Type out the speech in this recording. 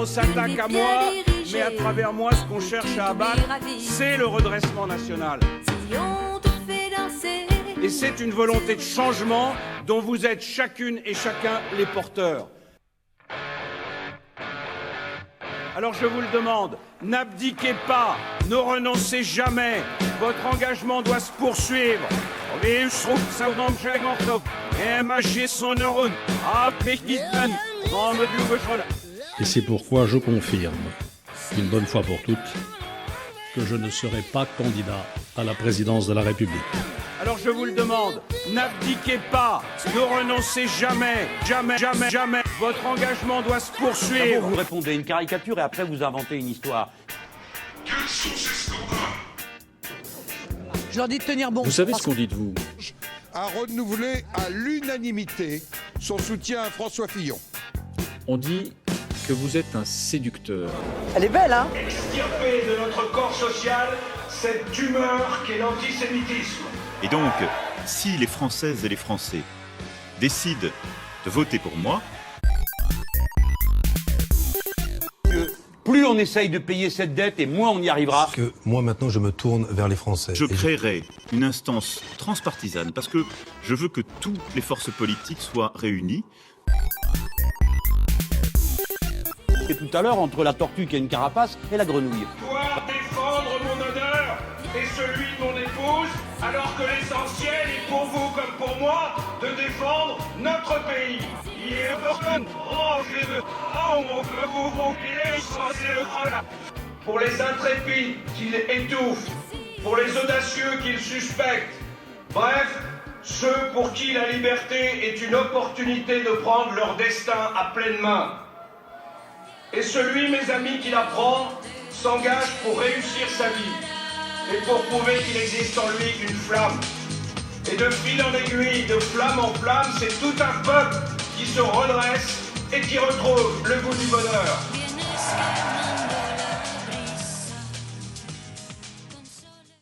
on s'attaque à moi, mais à travers moi, ce qu'on cherche à abattre, c'est le redressement national. Si on te fait danser. Et c'est une volonté de changement dont vous êtes chacune et chacun les porteurs. Alors je vous le demande, n'abdiquez pas, ne renoncez jamais. Votre engagement doit se poursuivre. Et c'est pourquoi je confirme, une bonne fois pour toutes, que je ne serai pas candidat à la présidence de la République. Alors je vous le demande, n'abdiquez pas, ne renoncez jamais, jamais, jamais, jamais. Votre engagement doit se poursuivre. D'abord, vous répondez une caricature et après vous inventez une histoire. Quels sont ces scandales? Je leur dis de tenir bon. Vous savez ce qu'on dit de vous? A renouvelé à l'unanimité son soutien à François Fillon. On dit que vous êtes un séducteur. Elle est belle, hein? Extirper de notre corps social cette tumeur qu'est l'antisémitisme. Et donc, si les Françaises et les Français décident de voter pour moi, Plus on essaye de payer cette dette et moins on y arrivera. Parce que moi maintenant je me tourne vers les Français. je créerai une instance transpartisane parce que je veux que toutes les forces politiques soient réunies. Et tout à l'heure, entre la tortue qui a une carapace et la grenouille. Je dois défendre mon honneur et celui de mon épouse, alors que l'essentiel est pour vous comme pour moi de défendre notre pays. Pour les intrépides qu'il étouffe, pour les audacieux qu'il suspecte, bref, ceux pour qui la liberté est une opportunité de prendre leur destin à pleine main. Et celui, mes amis, qui la prend, s'engage pour réussir sa vie et pour prouver qu'il existe en lui une flamme. Et de fil en aiguille, de flamme en flamme, c'est tout un peuple qui se redresse et qui retrouve le goût du bonheur.